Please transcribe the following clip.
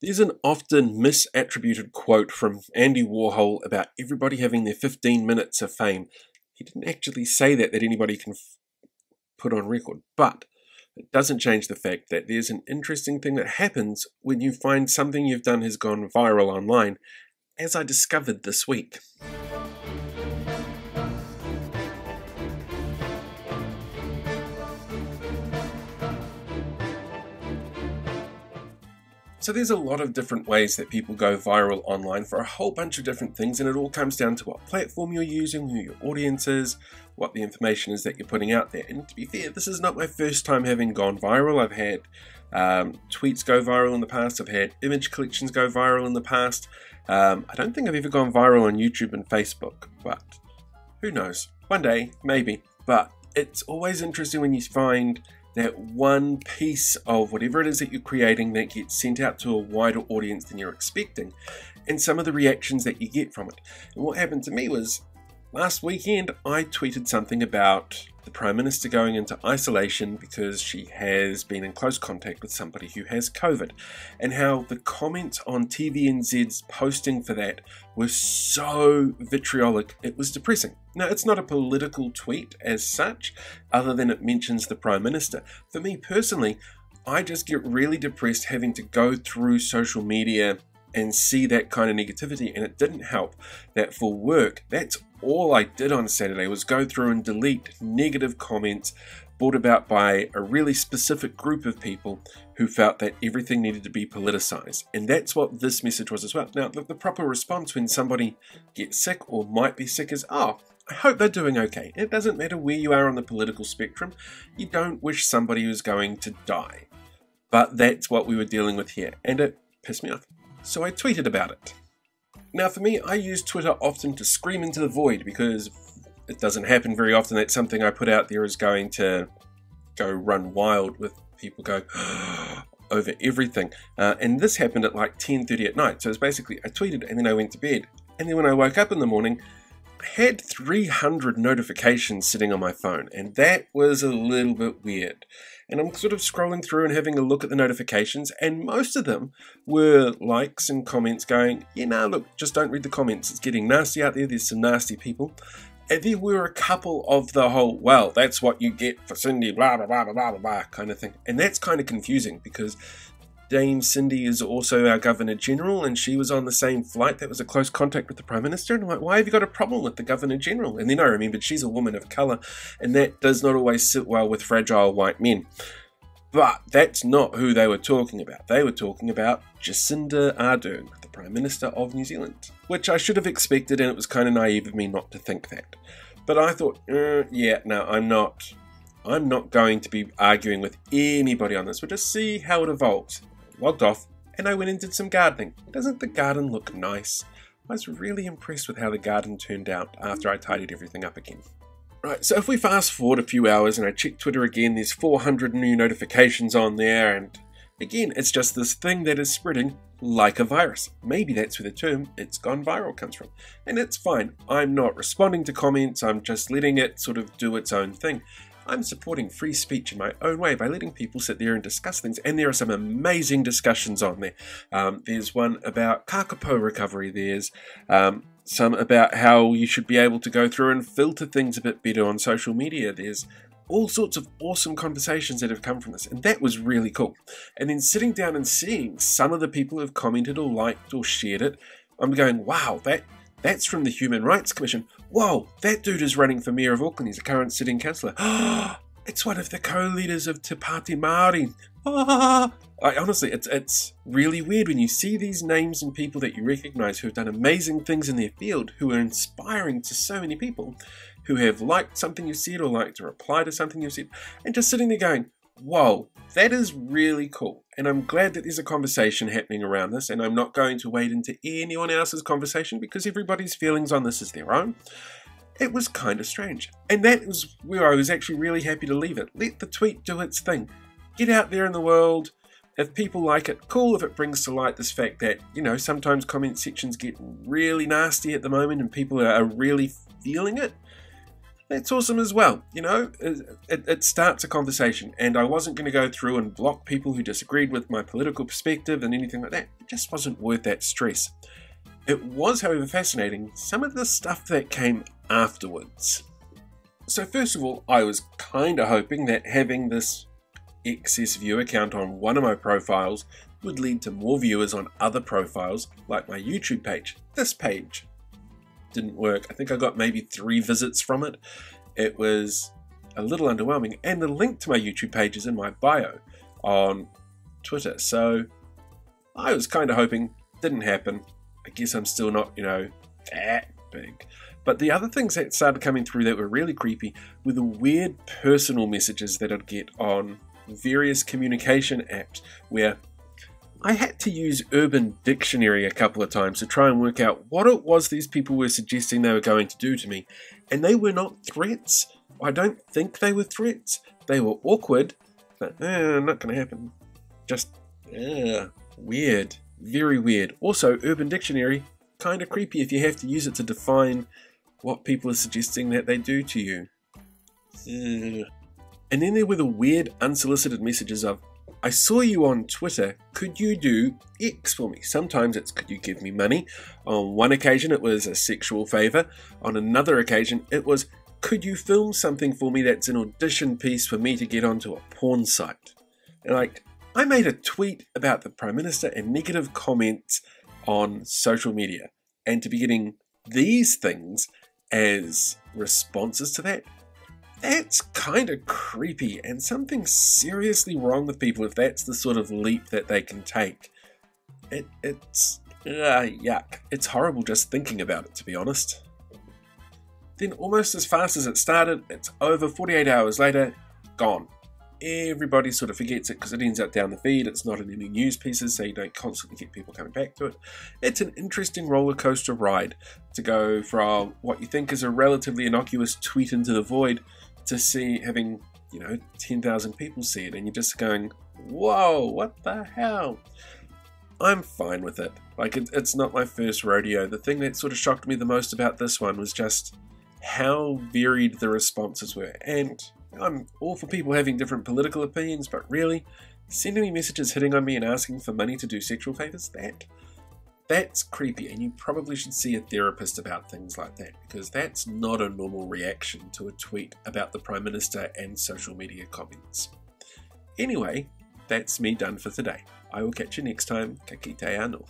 There's an often misattributed quote from Andy Warhol about everybody having their 15 minutes of fame. He didn't actually say that anybody can put on record, but it doesn't change the fact that there's an interesting thing that happens when you find something you've done has gone viral online, as I discovered this week. So there's a lot of different ways that people go viral online for a whole bunch of different things, and it all comes down to what platform you're using, who your audience is, what the information is that you're putting out there. And to be fair, this is not my first time having gone viral. I've had tweets go viral in the past, I've had image collections go viral in the past. I don't think I've ever gone viral on YouTube and Facebook, but who knows? One day, maybe. But it's always interesting when you find that one piece of whatever it is that you're creating that gets sent out to a wider audience than you're expecting, and some of the reactions that you get from it. And what happened to me was, last weekend I tweeted something about the Prime Minister going into isolation because she has been in close contact with somebody who has COVID, and how the comments on TVNZ's posting for that were so vitriolic, it was depressing. Now, it's not a political tweet as such, other than it mentions the Prime Minister. For me personally, I just get really depressed having to go through social media and see that kind of negativity, and it didn't help that for work, that's all I did on Saturday was go through and delete negative comments brought about by a really specific group of people who felt that everything needed to be politicized. And that's what this message was as well. Now, the proper response when somebody gets sick or might be sick is, oh, I hope they're doing okay. It doesn't matter where you are on the political spectrum. You don't wish somebody who's going to die. But that's what we were dealing with here, and it pissed me off. So I tweeted about it. Now for me, I use Twitter often to scream into the void because it doesn't happen very often that something I put out there is going to go run wild with people go over everything. And this happened at like 10:30 at night. So it's basically I tweeted and then I went to bed. And then when I woke up in the morning, I had 300 notifications sitting on my phone, and that was a little bit weird. And I'm sort of scrolling through and having a look at the notifications, and most of them were likes and comments going, yeah, no, look, just don't read the comments. It's getting nasty out there. There's some nasty people. And there were a couple of the whole, well, that's what you get for Cindy, blah, blah, blah, blah, blah, blah, kind of thing. And that's kind of confusing because Dame Cindy is also our Governor General, and she was on the same flight that was a close contact with the Prime Minister. And I'm like, why have you got a problem with the Governor General? And then I remembered she's a woman of colour, and that does not always sit well with fragile white men. But that's not who they were talking about. They were talking about Jacinda Ardern, the Prime Minister of New Zealand, which I should have expected, and it was kind of naive of me not to think that. But I thought, yeah, no, I'm not going to be arguing with anybody on this. We'll just see how it evolves. Logged off, and I went and did some gardening. Doesn't the garden look nice? I was really impressed with how the garden turned out after I tidied everything up again. Right, so if we fast forward a few hours and I check Twitter again, there's 400 new notifications on there, and again, it's just this thing that is spreading like a virus. Maybe that's where the term "it's gone viral" comes from. And it's fine. I'm not responding to comments, I'm just letting it sort of do its own thing. I'm supporting free speech in my own way by letting people sit there and discuss things, and there are some amazing discussions on there. There's one about kakapo recovery, there's some about how you should be able to go through and filter things a bit better on social media. There's all sorts of awesome conversations that have come from this, and that was really cool. And then sitting down and seeing some of the people who have commented or liked or shared it, I'm going, wow, that's from the Human Rights Commission. Whoa, that dude is running for Mayor of Auckland. He's a current sitting councillor. It's one of the co-leaders of Te Pāti Māori. Honestly, it's really weird when you see these names and people that you recognise who have done amazing things in their field, who are inspiring to so many people, who have liked something you said or liked to reply to something you said, and just sitting there going, whoa, that is really cool. And I'm glad that there's a conversation happening around this, and I'm not going to wade into anyone else's conversation because everybody's feelings on this is their own. It was kind of strange. And that was where I was actually really happy to leave it. Let the tweet do its thing. Get out there in the world. If people like it, cool. If it brings to light this fact that, you know, sometimes comment sections get really nasty at the moment and people are really feeling it, that's awesome as well. You know, it starts a conversation, and I wasn't going to go through and block people who disagreed with my political perspective and anything like that. It just wasn't worth that stress. It was, however, fascinating, some of the stuff that came afterwards. So first of all, I was kind of hoping that having this excess viewer count on one of my profiles would lead to more viewers on other profiles, like my YouTube page. This page didn't work. I think I got maybe 3 visits from it. It was a little underwhelming, and the link to my YouTube page is in my bio on Twitter, so I was kind of hoping. Didn't happen. I guess I'm still not, you know, that big. But the other things that started coming through that were really creepy were the weird personal messages that I'd get on various communication apps, where I had to use Urban Dictionary a couple of times to try and work out what it was these people were suggesting they were going to do to me. And they were not threats. I don't think they were threats. They were awkward, but not going to happen. Just weird. Very weird. Also, Urban Dictionary, kind of creepy if you have to use it to define what people are suggesting that they do to you. And then there were the weird unsolicited messages of, I saw you on Twitter, could you do X for me? Sometimes it's, could you give me money? On one occasion it was a sexual favour. On another occasion it was, could you film something for me that's an audition piece for me to get onto a porn site? And like, I made a tweet about the Prime Minister and negative comments on social media. And to be getting these things as responses to that, that's kind of creepy, and something's seriously wrong with people if that's the sort of leap that they can take. It's yuck. It's horrible just thinking about it, to be honest. Then almost as fast as it started, it's over. 48 hours later, gone. Everybody sort of forgets it because it ends up down the feed. It's not in any news pieces, so you don't constantly get people coming back to it. It's an interesting roller coaster ride to go from what you think is a relatively innocuous tweet into the void to see having, 10,000 people see it, and you're just going, whoa, what the hell? I'm fine with it. Like, it's not my first rodeo. The thing that sort of shocked me the most about this one was just how varied the responses were. And I'm all for people having different political opinions, but really, sending me messages hitting on me and asking for money to do sexual favours, that's creepy, and you probably should see a therapist about things like that, because that's not a normal reaction to a tweet about the Prime Minister and social media comments. Anyway, that's me done for today. I will catch you next time. Ka kite anō.